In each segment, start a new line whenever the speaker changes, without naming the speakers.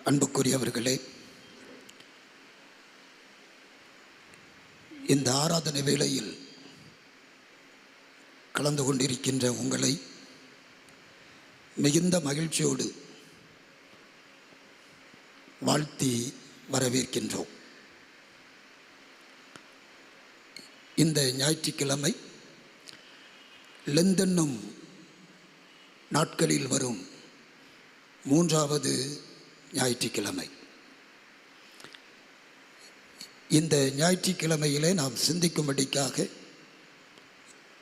அன்புக்குரியவர்களே, இந்த ஆராதனை வேளையில் கலந்து கொண்டிருக்கின்ற உங்களை மிகுந்த மகிழ்ச்சியோடு வாழ்த்தி வரவேற்கின்றோம். இந்த ஞாயிற்றுக்கிழமை லெந்தென்னும் நாட்களில் வரும் 3வது ஞாயிற்றுக்கிழமை. இந்த ஞாயிற்றுக்கிழமையிலே நாம் சிந்திக்கும்படிக்காக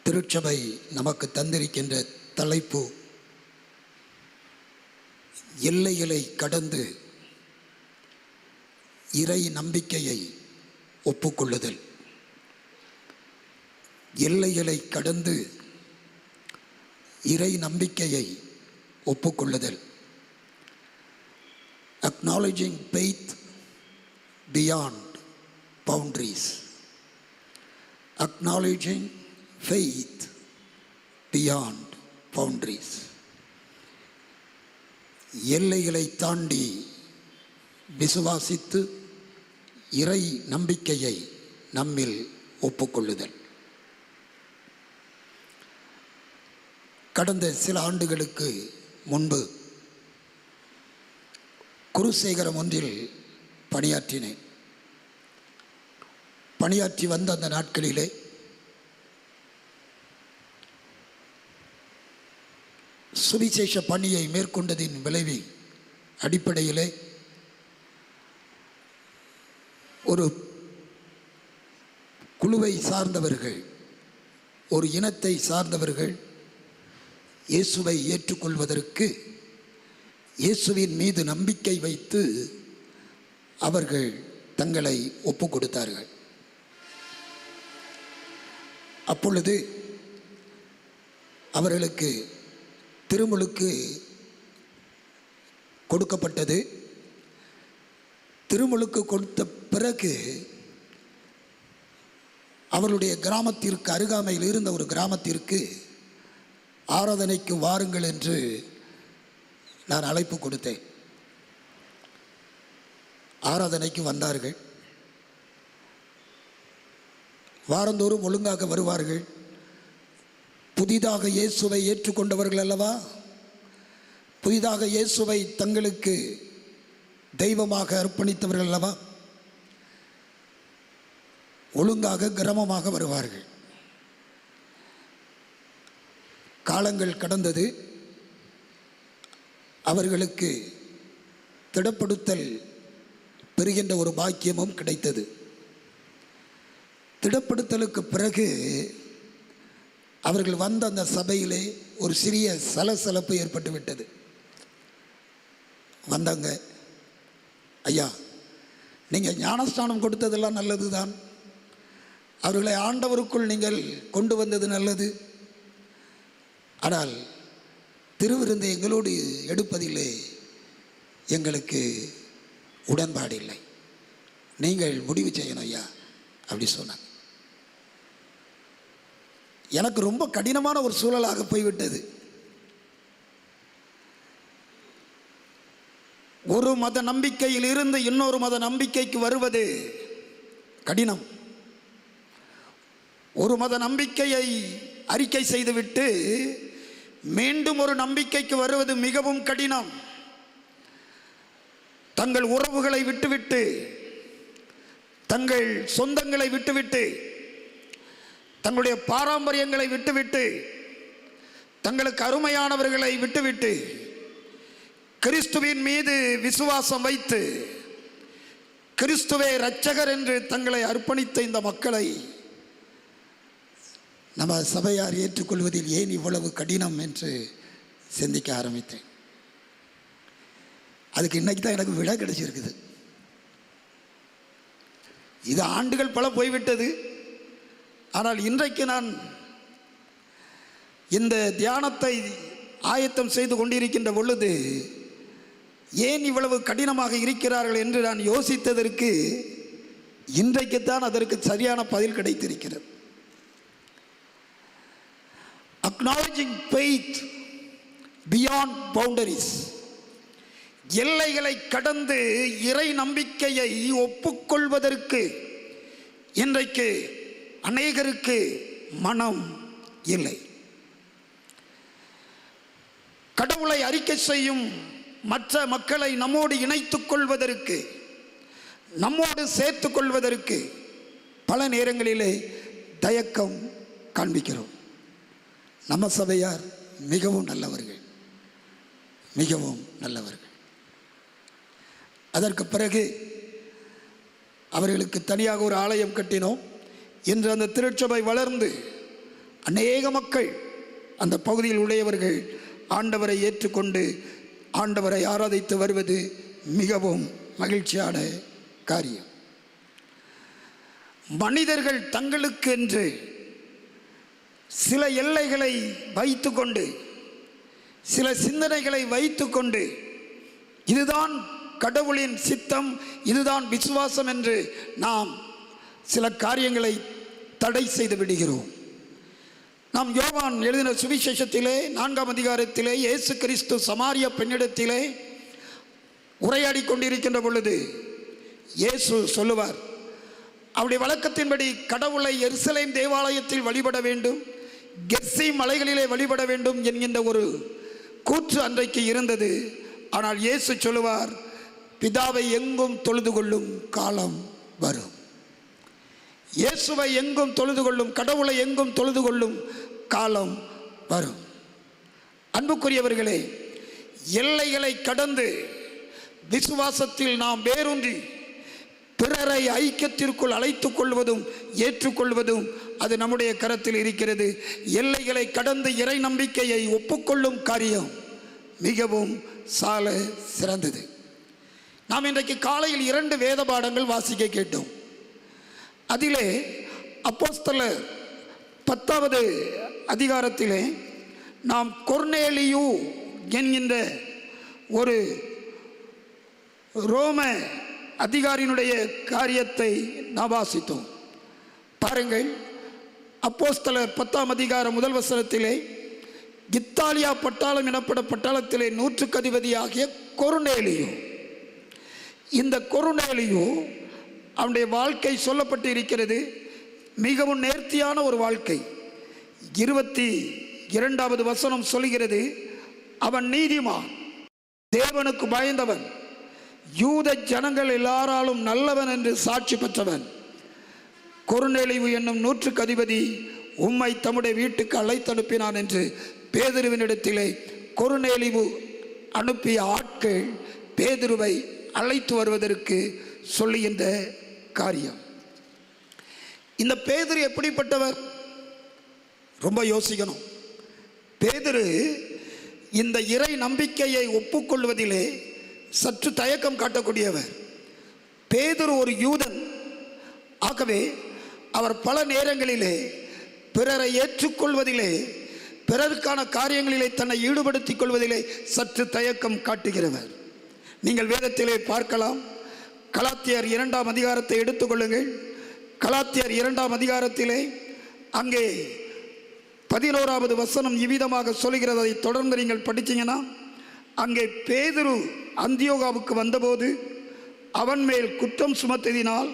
திருச்சபை நமக்கு தந்திருக்கின்ற தலைப்பு எல்லைகளை கடந்து இறை நம்பிக்கையை ஒப்புக்கொள்ளுதல். எல்லைகளை கடந்து இறை நம்பிக்கையை ஒப்புக்கொள்ளுதல். Acknowledging faith beyond boundaries. Acknowledging faith beyond boundaries. எல்லைகளை தாண்டி விசுவாசித்து இறை நம்பிக்கையை நம்மில் ஒப்புக்கொள்ளுதல். கடந்த சில ஆண்டுகளுக்கு முன்பு குருசேகரம் ஒன்றில் பணியாற்றினேன். பணியாற்றி வந்த அந்த நாட்களிலே சுவிசேஷ பணியை மேற்கொண்டதின் விளைவு அடிப்படையிலே ஒரு குழுவை சார்ந்தவர்கள், ஒரு இனத்தை சார்ந்தவர்கள் இயேசுவை ஏற்றுக்கொள்வதற்கு இயேசுவின் மீது நம்பிக்கை வைத்து அவர்கள் தங்களை ஒப்பு கொடுத்தார்கள். அப்பொழுது அவர்களுக்கு திருமுழுக்கு கொடுக்கப்பட்டது. திருமுழுக்கு கொடுத்த பிறகு அவருடைய கிராமத்திற்கு அருகாமையில் இருந்த ஒரு கிராமத்திற்கு ஆராதனைக்கு வாருங்கள் என்று நான் அழைப்பு கொடுத்தேன். ஆராதனைக்கு வந்தார்கள். வாரந்தோறும் ஒழுங்காக வருவார்கள். புதிதாக இயேசுவை ஏற்றுக்கொண்டவர்கள் அல்லவா, புதிதாக இயேசுவை தங்களுக்கு தெய்வமாக அர்ப்பணித்தவர்கள் அல்லவா, ஒழுங்காக கிரமமாக வருவார்கள். காலங்கள் கடந்தது. அவர்களுக்கு திடப்படுத்தல் பெறுகின்ற ஒரு பாக்கியமும் கிடைத்தது. திடப்படுத்தலுக்கு பிறகு அவர்கள் வந்த அந்த சபையிலே ஒரு சிறிய சலசலப்பு ஏற்பட்டுவிட்டது. வந்தாங்க, ஐயா நீங்கள் ஞானஸ்தானம் கொடுத்ததெல்லாம் நல்லது தான், அவர்களை ஆண்டவருக்குள் நீங்கள் கொண்டு வந்தது நல்லது, ஆனால் திருவிருந்தை எங்களோடு எடுப்பதில்லை, எங்களுக்கு உடன்பாடு இல்லை, நீங்கள் முடிவு செய்யணும் ஐயா அப்படி சொன்னாங்க. எனக்கு ரொம்ப கடினமான ஒரு சூழலாக போய்விட்டது. ஒரு மத நம்பிக்கையில் இருந்து இன்னொரு மத நம்பிக்கைக்கு வருவது கடினம். ஒரு மத நம்பிக்கையை அறிக்கை செய்துவிட்டு மீண்டும் ஒரு நம்பிக்கைக்கு வருவது மிகவும் கடினம். தங்கள் உறவுகளை விட்டுவிட்டு, தங்கள் சொந்தங்களை விட்டுவிட்டு, தங்களுடைய பாரம்பரியங்களை விட்டுவிட்டு, தங்களுக்கு அருமையானவர்களை விட்டுவிட்டு, கிறிஸ்துவின் மீது விசுவாசம் வைத்து கிறிஸ்துவே இரட்சகர் என்று தங்களை அர்ப்பணித்த இந்த மக்களை நம்ம சபையார் ஏற்றுக்கொள்வதில் ஏன் இவ்வளவு கடினம் என்று சிந்திக்க ஆரம்பித்தேன். அதுக்கு இன்னைக்கு தான் எனக்கு விடை கிடைச்சிருக்குது. இது ஆண்டுகள் பல போய்விட்டது. ஆனால் இன்றைக்கு நான் இந்த தியானத்தை ஆயத்தம் செய்து கொண்டிருக்கின்ற பொழுது ஏன் இவ்வளவு கடினமாக இருக்கிறார்கள் என்று நான் யோசித்ததற்கு இன்றைக்குத்தான் அதற்கு சரியான பதில் கிடைத்திருக்கிறது. Acknowledging faith beyond boundaries. எல்லைகளை கடந்து இறை நம்பிக்கையை ஒப்புக்கொள்வதற்கு இன்றைக்கு அநேகருக்கு மனம் இல்லை. கடவுளை அறிக்கை செய்யும் மற்ற மக்களை நம்மோடு இணைத்துக் கொள்வதற்கு, நம்மோடு சேர்த்துக் கொள்வதற்கு பல நேரங்களிலே தயக்கம் காண்பிக்கிறோம். நம்ம சபையார் மிகவும் நல்லவர்கள், மிகவும் நல்லவர்கள். அதற்கு பிறகு அவர்களுக்கு தனியாக ஒரு ஆலயம் கட்டினோம். இன்று அந்த திருச்சபை வளர்ந்து அநேக மக்கள், அந்த பகுதியில் உடையவர்கள் ஆண்டவரை ஏற்றுக்கொண்டு ஆண்டவரை ஆராதித்து வருவது மிகவும் மகிழ்ச்சியான காரியம். மனிதர்கள் தங்களுக்கு என்று சில எல்லைகளை வைத்துக்கொண்டு, சில சிந்தனைகளை வைத்துக்கொண்டு, இதுதான் கடவுளின் சித்தம், இதுதான் விசுவாசம் என்று நாம் சில காரியங்களை தடை செய்து விடுகிறோம். நாம் யோவான் எழுதின சுவிசேஷத்திலே 4ஆம் அதிகாரத்திலே இயேசு கிறிஸ்து சமாரிய பெண்ணிடத்திலே உரையாடி கொண்டிருக்கின்ற பொழுது இயேசு சொல்லுவார், அவருடைய வழக்கத்தின்படி கடவுளை எருசலேம் தேவாலயத்தில் வழிபட வேண்டும், கெர்சி மலைகளிலே வழிபட வேண்டும் என்கின்ற ஒரு கூற்று அன்றைக்கு இருந்தது. ஆனால் இயேசு சொல்லுவார், பிதாவை எங்கும் தொழுது கொள்ளும் காலம் வரும். இயேசுவை எங்கும் தொழுது கொள்ளும், கடவுளை எங்கும் தொழுது கொள்ளும் காலம் வரும். அன்புக்குரியவர்களே, எல்லைகளை கடந்து விசுவாசத்தில் நாம் வேரூன்றி பிறரை ஐக்கியத்திற்குள் அழைத்துக் கொள்வதும் ஏற்றுக்கொள்வதும் அது நம்முடைய கரத்தில் இருக்கிறது. எல்லைகளை கடந்து இறை நம்பிக்கையை ஒப்புக்கொள்ளும் காரியம் மிகவும் சால சிறந்தது. நாம் இன்றைக்கு காலையில் 2 வேத பாடங்கள் வாசிக்க கேட்டோம். அதிலே அப்போஸ்தலர் 10வது அதிகாரத்திலே நாம் கொர்நேலியு என்கின்ற ஒரு ரோம அதிகாரியினுடைய காரியத்தை நாம் வாசித்தோம். பாருங்கள், அப்போஸ்தலர் 10ஆம் அதிகாரம் 1 வசனத்திலே இத்தாலியா பட்டாளம் எனப்பட பட்டாளத்திலே 100க்கு அதிபதியாகிய கொர்நேலியு, இந்த கொர்நேலியு அவனுடைய வாழ்க்கை சொல்லப்பட்டு இருக்கிறது. மிகவும் நேர்த்தியான ஒரு வாழ்க்கை. 22வது வசனம் சொல்கிறது, அவன் நீதிமான், தேவனுக்கு பயந்தவன், யூத ஜனங்கள் எல்லாராலும் நல்லவன் என்று சாட்சி பெற்றவன். கொர்நேலியு என்னும் 100க்கு அதிபதி உம்மை தம்முடைய வீட்டுக்கு அழைத்தனுப்பினான் என்று பேதுருவினிடத்திலே கொர்நேலியு அனுப்பிய ஆட்கள் பேதுருவை அழைத்து வருவதற்கு சொல்லுகின்ற காரியம். இந்த பேதுரு எப்படிப்பட்டவர்? ரொம்ப யோசிக்கணும். பேதுரு இந்த இறை நம்பிக்கையை ஒப்புக்கொள்வதிலே சற்று தயக்கம் காட்டக்கூடியவர். பேதுரு ஒரு யூதன். ஆகவே அவர் பல நேரங்களிலே பிறரை ஏற்றுக்கொள்வதிலே, பிறருக்கான காரியங்களிலே தன்னை ஈடுபடுத்திக் கொள்வதிலே சற்று தயக்கம் காட்டுகிறவர். நீங்கள் வேதத்திலே பார்க்கலாம். கலாத்தியர் 2ஆம் அதிகாரத்தை எடுத்துக்கொள்ளுங்கள். கலாத்தியர் 2ஆம் அதிகாரத்திலே அங்கே 11வது வசனம் இவ்விதமாக சொல்கிறது. அதை தொடர்ந்து நீங்கள் படிச்சீங்கன்னா, அங்கே பேதுரு அந்தியோகாவுக்கு வந்தபோது அவன் மேல் குற்றம் சுமத்தினால்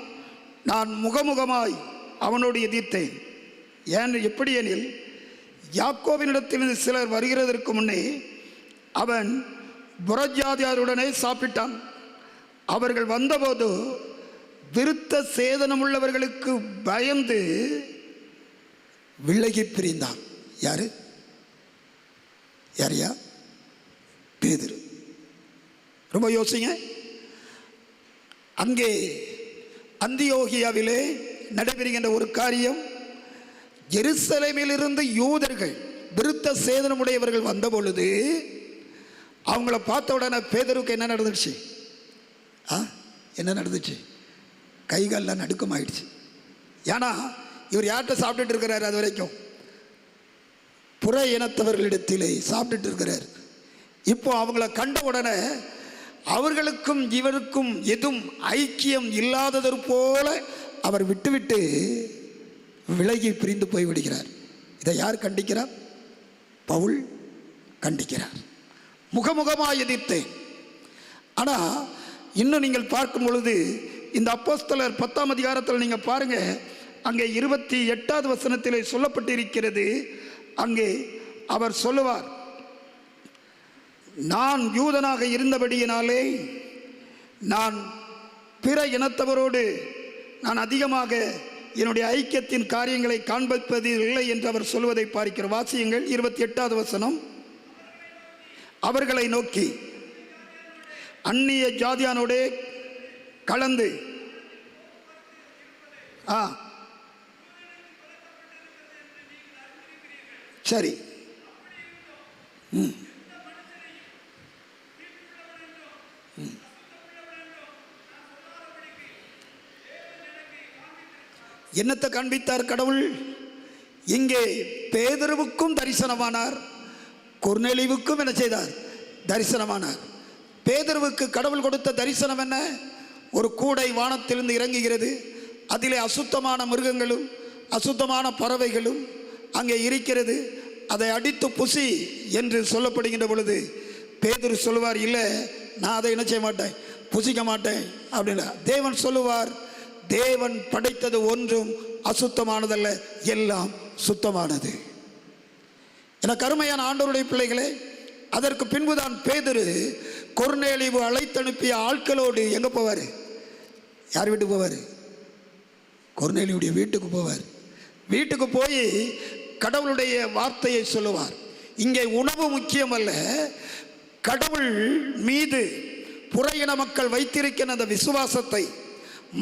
நான் முகமுகமாய் அவனோடு எதிர்த்தேன். எப்படி எனில், யாக்கோபினிடத்திலிருந்து சிலர் வருகிறதற்கு முன்னே அவன் புறஜாதியாருடனே சாப்பிட்டான். அவர்கள் வந்தபோது விருத்த சேதனமுள்ளவர்களுக்கு பயந்து விலகி பிரிந்தான். யாரு? யாரையா? பேதுரு. ரொம்ப யோசிங்க. அங்கே அந்தியோகியாவிலே நடைபெறுகின்ற ஒரு காரியம், எருசலேமிலிருந்து யூதர்கள் விருத்த சேதனமுடையவர்கள் வந்த பொழுது அவங்கள பார்த்த உடனே பேதுருக்கு என்ன நடந்துச்சு? என்ன நடந்துச்சு? கைகாலெலாம் நடுக்கமாயிடுச்சு. ஏன்னா இவர் யார்கிட்ட சாப்பிட்டுட்டு இருக்கிறார்? அது வரைக்கும் புற இனத்தவர்களிடத்திலே சாப்பிட்டுட்டு இருக்கிறார். இப்போ அவங்கள கண்ட உடனே அவர்களுக்கும் இவருக்கும் எதுவும் ஐக்கியம் இல்லாதது போல அவர் விட்டுவிட்டு விலகி பிரிந்து போய்விடுகிறார். இதை யார் கண்டிக்கிறார்? பவுல் கண்டிக்கிறார். முகமுகமாக எதிர்த்தேன். ஆனால் இன்னும் நீங்கள் பார்க்கும் பொழுது இந்த அப்போஸ்தலர் 10ஆம் அதிகாரத்தில் நீங்கள் பாருங்கள், அங்கே 28வது வசனத்திலே சொல்லப்பட்டிருக்கிறது. அங்கே அவர் சொல்லுவார், நான் யூதனாக இருந்தபடியினாலே நான் பிற இனத்தவரோடு நான் அதிகமாக என்னுடைய ஐக்கியத்தின் காரியங்களை காண்பிப்பது இல்லை என்று அவர் சொல்வதை பார்க்கிறோம். வாசியுங்கள் 28வது வசனம். அவர்களை நோக்கி அந்நிய ஜாதியானோடே கலந்து சரி என்னத்தை காண்பித்தார் கடவுள்? இங்கே பேதுருவுக்கும் தரிசனமானார், கொர்நேலியுவுக்கும் என்ன செய்தார்? தரிசனமானார். பேதுருவுக்கு கடவுள் கொடுத்த தரிசனம் என்ன? ஒரு கூடை வானத்திலிருந்து இறங்குகிறது, அதிலே அசுத்தமான மிருகங்களும் அசுத்தமான பறவைகளும் அங்கே இருக்கிறது, அதை அடித்து புசி என்று சொல்லப்படுகின்ற பொழுது பேதுரு சொல்லுவார், இல்லை நான் அதை என்ன செய்ய மாட்டேன், புசிக்க மாட்டேன் அப்படின்னா. தேவன் சொல்லுவார், தேவன் படைத்தது ஒன்றும் அசுத்தமானதல்ல, எல்லாம் சுத்தமானது. எனக்கு அருமையான ஆண்டவருடைய பிள்ளைகளே, அதற்கு பின்புதான் பேதுரு கொர்நேலியு அழைத்தனுப்பிய ஆட்களோடு எங்கே போவார்? யார் வீட்டுக்கு போவார்? கொர்நேலியுடைய வீட்டுக்கு போவார். வீட்டுக்கு போய் கடவுளுடைய வார்த்தையை சொல்லுவார். இங்கே உணவு முக்கியமல்ல, கடவுள் மீது புற இன மக்கள் வைத்திருக்கிற அந்த விசுவாசத்தை,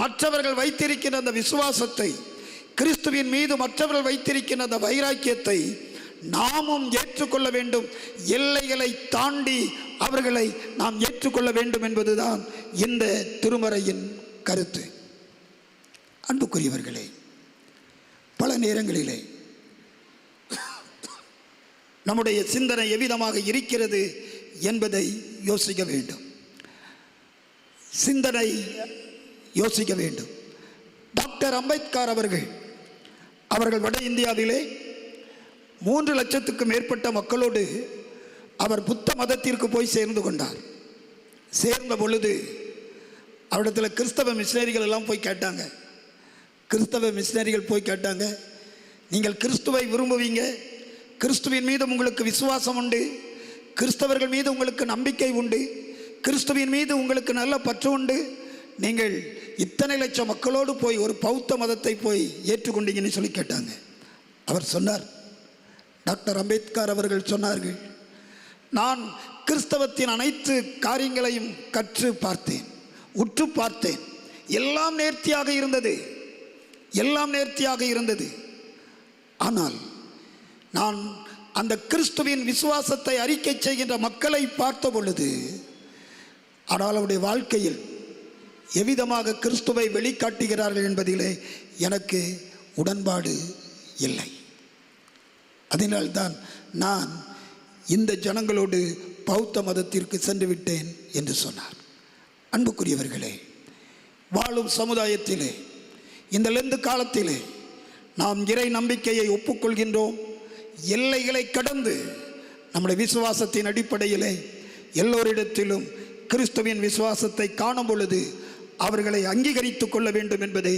மற்றவர்கள் வைத்திருக்கின்ற அந்த விசுவாசத்தை, கிறிஸ்துவின் மீது மற்றவர்கள் வைத்திருக்கின்ற அந்த வைராக்கியத்தை நாமும் ஏற்றுக்கொள்ள வேண்டும். எல்லைகளை தாண்டி அவர்களை நாம் ஏற்றுக்கொள்ள வேண்டும் என்பதுதான் இந்த திருமறையின் கருத்து. அன்புக்குரியவர்களே, பல நேரங்களிலே நம்முடைய சிந்தனை எவ்விதமாக இருக்கிறது என்பதை யோசிக்க வேண்டும். சிந்தனை யோசிக்க வேண்டும். டாக்டர் அம்பேத்கர் அவர்கள் வட இந்தியாவிலே 3 லட்சத்துக்கும் மேற்பட்ட மக்களோடு அவர் புத்த மதத்திற்கு போய் சேர்ந்து கொண்டார். சேர்ந்த பொழுது அவரிடத்தில் கிறிஸ்தவ மிஷினரிகள் எல்லாம் போய் கேட்டாங்க. கிறிஸ்தவ மிஷினரிகள் போய் கேட்டாங்க, நீங்கள் கிறிஸ்துவை விரும்புவீங்க, கிறிஸ்துவின் மீது உங்களுக்கு விசுவாசம் உண்டு, கிறிஸ்தவர்கள் மீது உங்களுக்கு நம்பிக்கை உண்டு, கிறிஸ்துவின் மீது உங்களுக்கு நல்ல பற்று உண்டு, நீங்கள் இத்தனை லட்சம் மக்களோடு போய் ஒரு பௌத்த மதத்தை போய் ஏற்றுக்கொண்டீங்கன்னு சொல்லி கேட்டாங்க. அவர் சொன்னார், டாக்டர் அம்பேத்கர் அவர்கள் சொன்னார்கள், நான் கிறிஸ்தவத்தின் அனைத்து காரியங்களையும் கற்று பார்த்தேன், உற்று பார்த்தேன், எல்லாம் நேர்த்தியாக இருந்தது, எல்லாம் நேர்த்தியாக இருந்தது. ஆனால் நான் அந்த கிறிஸ்துவின் விசுவாசத்தை அறிக்கை செய்கின்ற மக்களை பார்த்த பொழுது, ஆனால் அவருடைய வாழ்க்கையில் எவ்விதமாக கிறிஸ்துவை வெளிக்காட்டுகிறார்கள் என்பதிலே எனக்கு உடன்பாடு இல்லை. அதனால்தான் நான் இந்த ஜனங்களோடு பௌத்த மதத்திற்கு சென்று விட்டேன் என்று சொன்னார். அன்புக்குரியவர்களே, வாழும் சமுதாயத்திலே இந்த லெந்து காலத்திலே நாம் இறை நம்பிக்கையை ஒப்புக்கொள்கின்றோம். எல்லைகளை கடந்து நம்முடைய விசுவாசத்தின் அடிப்படையிலே எல்லோரிடத்திலும் கிறிஸ்துவின் விசுவாசத்தை காணும் பொழுது அவர்களை அங்கீகரித்துக் கொள்ள வேண்டும் என்பதே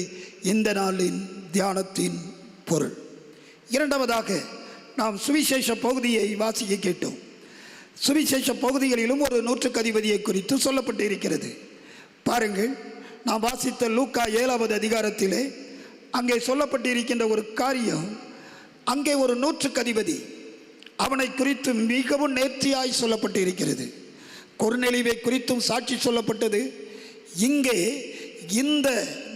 இந்த நாளின் தியானத்தின் பொருள். இரண்டாவதாக நாம் சுவிசேஷ பகுதியை வாசிக்க கேட்டோம். சுவிசேஷ பகுதிகளிலும் ஒரு நூற்றுக்கு அதிபதியை குறித்து சொல்லப்பட்டு இருக்கிறது. பாருங்கள், நாம் வாசித்த லூக்கா 7வது அதிகாரத்திலே அங்கே சொல்லப்பட்டு இருக்கின்ற ஒரு காரியம், அங்கே ஒரு நூற்றுக்கு அதிபதி, அவனை குறித்து மிகவும் நேர்த்தியாய் சொல்லப்பட்டு இருக்கிறது. கொர்நேலியுவை குறித்தும் சாட்சி சொல்லப்பட்டது. இங்கே இந்த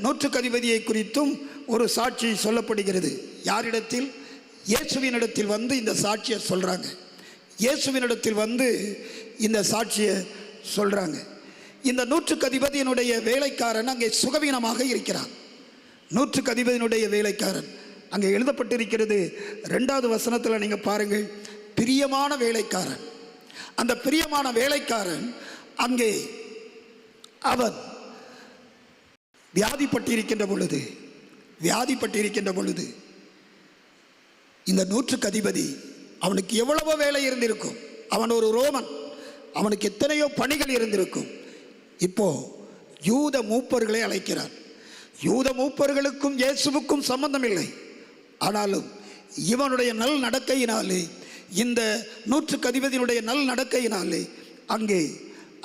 நூற்றுக்கு அதிபதியை குறித்தும் ஒரு சாட்சி சொல்லப்படுகிறது. யாரிடத்தில்? இயேசுவினிடத்தில் வந்து இந்த சாட்சியை சொல்கிறாங்க. இயேசுவினிடத்தில் வந்து இந்த சாட்சியை சொல்கிறாங்க. இந்த நூற்றுக்கு அதிபதியினுடைய வேலைக்காரன் அங்கே சுகவீனமாக இருக்கிறான். நூற்றுக்கு அதிபதியினுடைய வேலைக்காரன் அங்கே எழுதப்பட்டிருக்கிறது 2வது வசனத்தில் நீங்கள் பாருங்கள், பிரியமான வேலைக்காரன். அந்த பிரியமான வேலைக்காரன் அங்கே அவன் வியாதிப்பட்டிருக்கின்ற பொழுது இந்த நூற்றுக்கு அதிபதி, அவனுக்கு எவ்வளவோ வேலை இருந்திருக்கும், அவன் ஒரு ரோமன், அவனுக்கு எத்தனையோ பணிகள் இருந்திருக்கும். இப்போ யூத மூப்பர்களை அழைக்கிறார். யூத மூப்பர்களுக்கும் இயேசுவுக்கும் சம்பந்தம் இல்லை. ஆனாலும் இவனுடைய நல் நடக்கையினாலே, இந்த நூற்றுக்கு அதிபதியினுடைய நல் நடக்கையினாலே அங்கே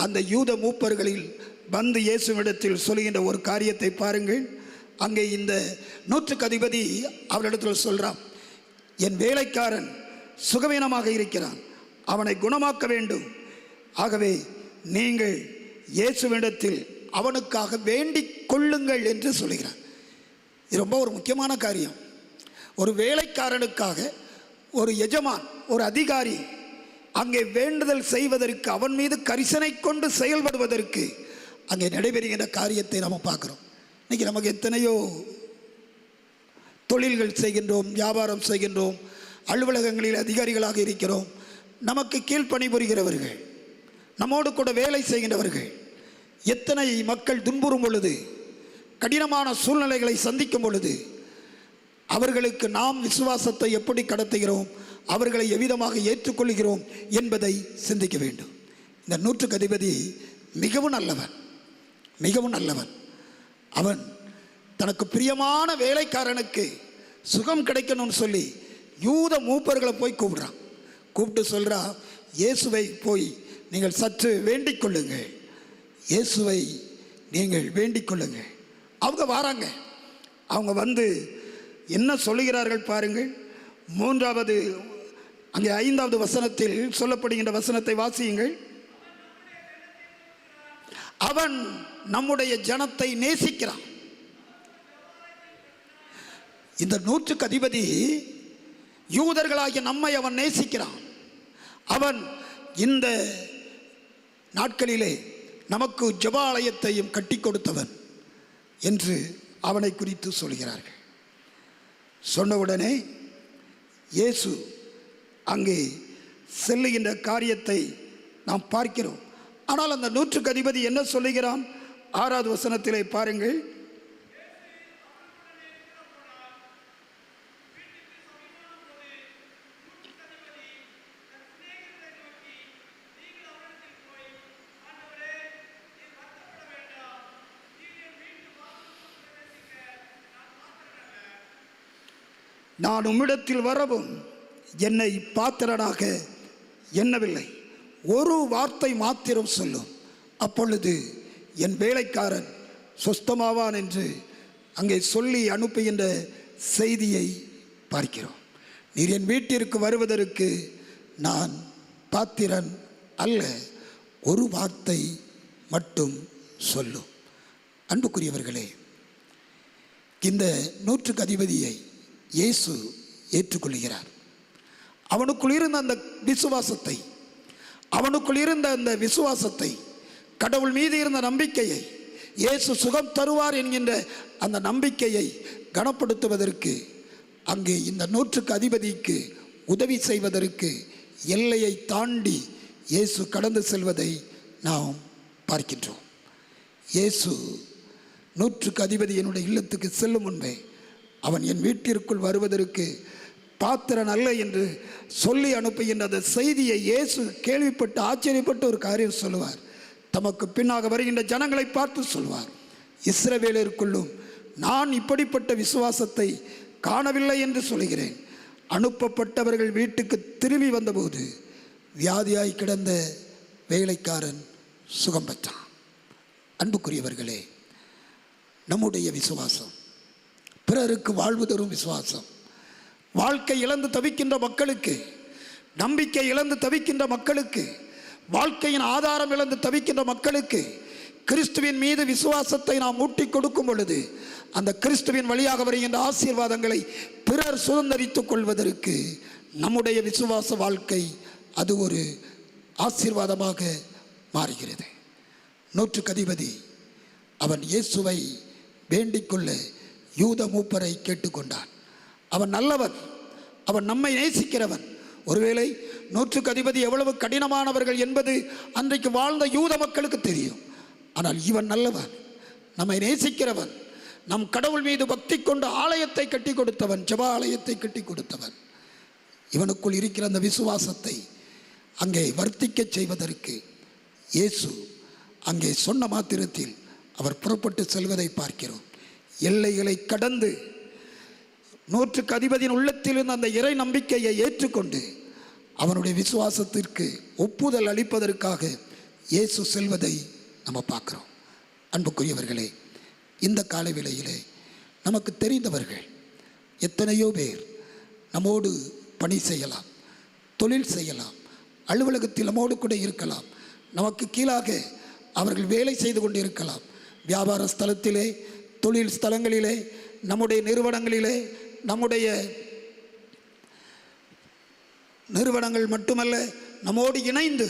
அந்த யூத மூப்பர்களில் வந்து இயேசுவிடத்தில் சொல்கின்ற ஒரு காரியத்தை பாருங்கள். அங்கே இந்த நூற்றுக்கு அதிபதி அவரிடத்தில் சொல்கிறான், என் வேலைக்காரன் சுகவீனமாக இருக்கிறான், அவனை குணமாக்க வேண்டும். ஆகவே நீங்கள் இயேசுவிடத்தில் அவனுக்காக வேண்டிக் கொள்ளுங்கள் என்று சொல்கிறார். இது ரொம்ப ஒரு முக்கியமான காரியம். ஒரு வேலைக்காரனுக்காக ஒரு எஜமான், ஒரு அதிகாரி அங்கே வேண்டுதல் செய்வதற்கு, அவன் மீது கரிசனை கொண்டு செயல்படுவதற்கு அங்கே நடைபெறுகின்ற காரியத்தை நம்ம பார்க்குறோம். இன்றைக்கி நமக்கு எத்தனையோ தொழில்கள் செய்கின்றோம், வியாபாரம் செய்கின்றோம், அலுவலகங்களில் அதிகாரிகளாக இருக்கிறோம். நமக்கு கீழ் பணிபுரிகிறவர்கள், நம்மோடு கூட வேலை செய்கின்றவர்கள், எத்தனை மக்கள் துன்புறும் பொழுது, கடினமான சூழ்நிலைகளை சந்திக்கும் பொழுது அவர்களுக்கு நாம் விசுவாசத்தை எப்படி கடத்துகிறோம், அவர்களை எவ்விதமாக ஏற்றுக்கொள்கிறோம் என்பதை சிந்திக்க வேண்டும். இந்த நூற்றுக்கு அதிபதி மிகவும் நல்லவன், மிகவும் நல்லவன். அவன் தனக்கு பிரியமான வேலைக்காரனுக்கு சுகம் கிடைக்கணும்னு சொல்லி யூத மூப்பர்களை போய் கூப்பிடுறான். கூப்பிட்டு சொல்கிறா, இயேசுவை போய் நீங்கள் சற்று வேண்டிக் கொள்ளுங்கள், இயேசுவை நீங்கள் வேண்டிக் கொள்ளுங்கள். அவங்க வராங்க. அவங்க வந்து என்ன சொல்லுகிறார்கள் பாருங்கள். 3வது அங்கே 5வது வசனத்தில் சொல்லப்படுகின்ற வசனத்தை வாசியுங்கள். அவன் நம்முடைய ஜனத்தை நேசிக்கிறான். இந்த நூற்றுக்கு அதிபதி யூதர்களாகிய நம்மை அவன் நேசிக்கிறான். அவன் இந்த நாட்களிலே நமக்கு ஜெபாலயத்தையும் கட்டி கொடுத்தவன் என்று அவனை குறித்து சொல்கிறார்கள். சொன்னவுடனே இயேசு அங்கே செல்லுகின்ற காரியத்தை நாம் பார்க்கிறோம். ஆனால் அந்த நூற்றுக்கு அதிபதி என்ன சொல்லுகிறான்? 6வது வசனத்திலே பாருங்கள். நான் உம்மிடத்தில் வரவும் என்னை பாத்திரனாக எண்ணவில்லை, ஒரு வார்த்தை மாத்திரம் சொல்லும், அப்பொழுது என் வேலைக்காரன் சொஸ்தமாவான் என்று அங்கே சொல்லி அனுப்புகின்ற செய்தியை பார்க்கிறோம். நீர் என் வீட்டிற்கு வருவதற்கு நான் பாத்திரன் அல்ல, ஒரு வார்த்தை மட்டும் சொல்லும். அன்புக்குரியவர்களே, இந்த நூற்றுக்கு அதிபதியை இயேசு ஏற்றுக்கொள்கிறார். அவனுக்குள் இருந்த அந்த விசுவாசத்தை, அவனுக்குள் இருந்த அந்த விசுவாசத்தை, கடவுள் மீது இருந்த நம்பிக்கையை, இயேசு சுகம் தருவார் என்கின்ற அந்த நம்பிக்கையை கனப்படுத்துவதற்கு அங்கே இந்த நூற்றுக்கு அதிபதிக்கு உதவி செய்வதற்கு எல்லையை தாண்டி இயேசு கடந்து செல்வதை நாம் பார்க்கின்றோம். இயேசு நூற்றுக்கு அதிபதியினுடைய இல்லத்துக்கு செல்லும் முன்பே அவன் என் வீட்டிற்குள் வருவதற்கு பாத்திரன் அல்ல என்று சொல்லி அனுப்புகின்ற அந்த செய்தியை இயேசு கேள்விப்பட்டு ஆச்சரியப்பட்டு ஒரு காரியம் சொல்லுவார். தமக்கு பின்னாக வருகின்ற ஜனங்களை பார்த்து சொல்வார், இஸ்ரவேலருக்குள்ளும் நான் இப்படிப்பட்ட விசுவாசத்தை காணவில்லை என்று சொல்கிறேன். அனுப்பப்பட்டவர்கள் வீட்டுக்கு திரும்பி வந்தபோது வியாதியாய் கிடந்த வேலைக்காரன் சுகம் பெற்றான். அன்புக்குரியவர்களே, நம்முடைய விசுவாசம் பிறருக்கு வாழ்வு தரும் விசுவாசம். வாழ்க்கை இழந்து தவிக்கின்ற மக்களுக்கு, நம்பிக்கை இழந்து தவிக்கின்ற மக்களுக்கு, வாழ்க்கையின் ஆதாரம் இழந்து தவிக்கின்ற மக்களுக்கு கிறிஸ்துவின் மீது விசுவாசத்தை நாம் ஊட்டி கொடுக்கும் பொழுது அந்த கிறிஸ்துவின் வழியாக வருகின்ற ஆசீர்வாதங்களை பிறர் சுதந்தரித்துக் கொள்வதற்கு நம்முடைய விசுவாச வாழ்க்கை அது ஒரு ஆசீர்வாதமாக மாறுகிறது. நூற்றுக்கு அதிபதி அவன் இயேசுவை வேண்டிக் கொள்ள யூத மூப்பரை கேட்டுக்கொண்டான். அவன் நல்லவன், அவன் நம்மை நேசிக்கிறவன். ஒருவேளை நூற்றுக்கு அதிபதி எவ்வளவு கடினமானவர்கள் என்பது அன்றைக்கு வாழ்ந்த யூத மக்களுக்கு தெரியும். ஆனால் இவன் நல்லவன், நம்மை நேசிக்கிறவன், நம் கடவுள் மீது பக்தி கொண்டு ஆலயத்தை கட்டி கொடுத்தவன், ஜெப ஆலயத்தை கட்டி கொடுத்தவன். இவனுக்குள் இருக்கிற அந்த விசுவாசத்தை அங்கே வர்த்திக்க செய்வதற்கு இயேசு அங்கே சொன்ன மாத்திரத்தில் அவர் புறப்பட்டு செல்வதை பார்க்கிறோம். எல்லைகளை கடந்து 100க்கு அதிபதியின் உள்ளத்திலிருந்து அந்த இறை நம்பிக்கையை ஏற்றுக்கொண்டு அவனுடைய விசுவாசத்திற்கு ஒப்புதல் அளிப்பதற்காக இயேசு செல்வதை நம்ம பார்க்குறோம். அன்புக்குரியவர்களே, இந்த கால வேளையிலே நமக்கு தெரிந்தவர்கள் எத்தனையோ பேர் நம்மோடு பணி செய்யலாம், தொழில் செய்யலாம், அலுவலகத்தில் நம்மோடு கூட இருக்கலாம், நமக்கு கீழாக அவர்கள் வேலை செய்து கொண்டு இருக்கலாம், வியாபார ஸ்தலத்திலே, தொழில் ஸ்தலங்களிலே, நம்முடைய நிறுவனங்களிலே, நம்முடைய நிறுவனங்கள் மட்டுமல்ல, நம்மோடு இணைந்து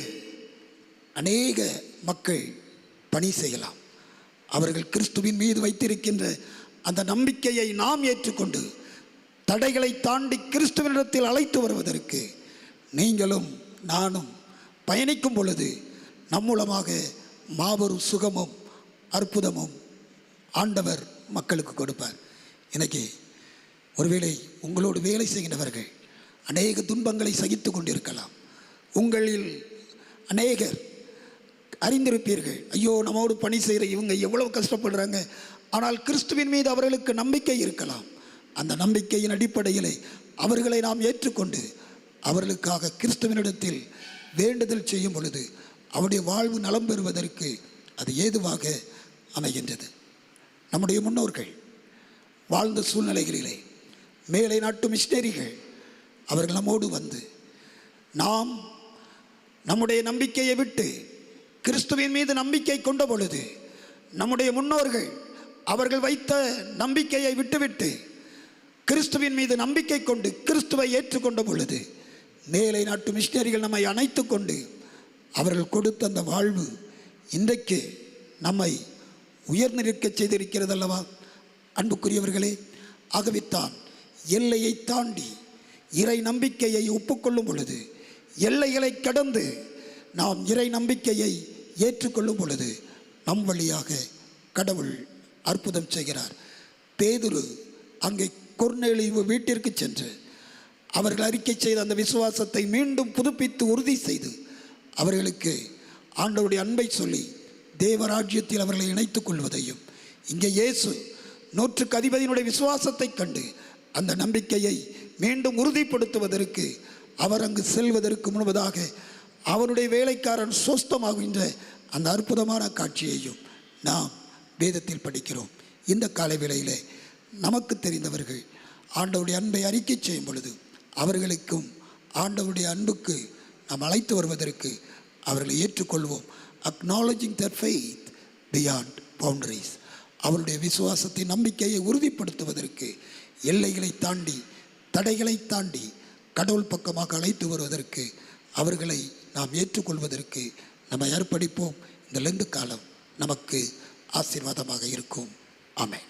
அநேக மக்கள் பணி செய்யலாம். அவர்கள் கிறிஸ்துவின் மீது வைத்திருக்கின்ற அந்த நம்பிக்கையை நாம் ஏற்றுக்கொண்டு தடைகளை தாண்டி கிறிஸ்துவனிடத்தில் அழைத்து வருவதற்கு நீங்களும் நானும் பயணிக்கும் பொழுது நம் மூலமாக மாபெரும் சுகமும் அற்புதமும் ஆண்டவர் மக்களுக்கு கொடுப்பார். இன்னைக்கு ஒருவேளை உங்களோடு வேலை செய்கின்றவர்கள் அநேக துன்பங்களை சகித்து கொண்டிருக்கலாம். உங்களில் அநேகர் அறிந்திருப்பீர்கள், ஐயோ நம்மோடு பணி செய்கிற இவங்க எவ்வளவு கஷ்டப்படுறாங்க. ஆனால் கிறிஸ்துவின் மீது அவர்களுக்கு நம்பிக்கை இருக்கலாம். அந்த நம்பிக்கையின் அடிப்படையிலே அவர்களை நாம் ஏற்றுக்கொண்டு அவர்களுக்காக கிறிஸ்துவனிடத்தில் வேண்டுதல் செய்யும் பொழுது அவருடைய வாழ்வு நலம் பெறுவதற்கு அது ஏதுவாக அமைகின்றது. நம்முடைய முன்னோர்கள் வாழ்ந்த சூழ்நிலைகளிலே மேலை நாட்டு மிஷனரிகள் அவர்கள் நம்மோடு வந்து நாம் நம்முடைய நம்பிக்கையை விட்டு கிறிஸ்துவின் மீது நம்பிக்கை கொண்ட பொழுது நம்முடைய முன்னோர்கள் அவர்கள் வைத்த நம்பிக்கையை விட்டுவிட்டு கிறிஸ்துவின் மீது நம்பிக்கை கொண்டு கிறிஸ்துவை ஏற்றுக்கொண்ட பொழுது மேலை நாட்டு மிஷனரிகள் நம்மை அணைத்து கொண்டு அவர்கள் கொடுத்த அந்த வாழ்வு இன்றைக்கு நம்மை உயர்ந்து நிற்க செய்திருக்கிறது அல்லவா? அன்புக்குரியவர்களே, ஆகவேத்தான் எல்லையை தாண்டி இறை நம்பிக்கையை ஒப்புக்கொள்ளும் பொழுது, எல்லைகளை கடந்து நாம் இறை நம்பிக்கையை ஏற்றுக்கொள்ளும் பொழுது நம் வழியாக கடவுள் அற்புதம் செய்கிறார். பேதுரு அங்கே கொர்நேலியு வீட்டிற்கு சென்று அவர்கள் அறிக்கை செய்த அந்த விசுவாசத்தை மீண்டும் புதுப்பித்து உறுதி செய்து அவர்களுக்கு ஆண்டவருடைய அன்பை சொல்லி தேவராஜ்யத்தில் அவர்களை இணைத்துக் கொள்வதையும், இங்கே இயேசு 100க்கு அதிபதியினுடைய விசுவாசத்தை கண்டு அந்த நம்பிக்கையை மீண்டும் உறுதிப்படுத்துவதற்கு அவர் அங்கு செல்வதற்கு முன்பதாக அவருடைய வேலைக்காரன் சொஸ்தமாகின்ற அந்த அற்புதமான காட்சியையும் நாம் வேதத்தில் படிக்கிறோம். இந்த காலை வேளையிலே நமக்கு தெரிந்தவர்கள் ஆண்டவருடைய அன்பை அறிக்கை செய்யும் பொழுது அவர்களுக்கும் ஆண்டவருடைய அன்புக்கு நாம் அழைத்து வருவதற்கு அவர்களை ஏற்றுக்கொள்வோம். Acknowledging their faith beyond boundaries, அவருடைய விசுவாசத்தை நம்பிக்கையை உறுதிப்படுத்துவதற்கு எல்லைகளை தாண்டி தடைகளை தாண்டி கடவுள் பக்கமாக அழைத்து வருவதற்கு அவர்களை நாம் ஏற்றுக்கொள்வதற்கு நம்மை அர்ப்பணிப்போம். இந்த லெந்து காலம் நமக்கு ஆசீர்வாதமாக இருக்கும். ஆமென்.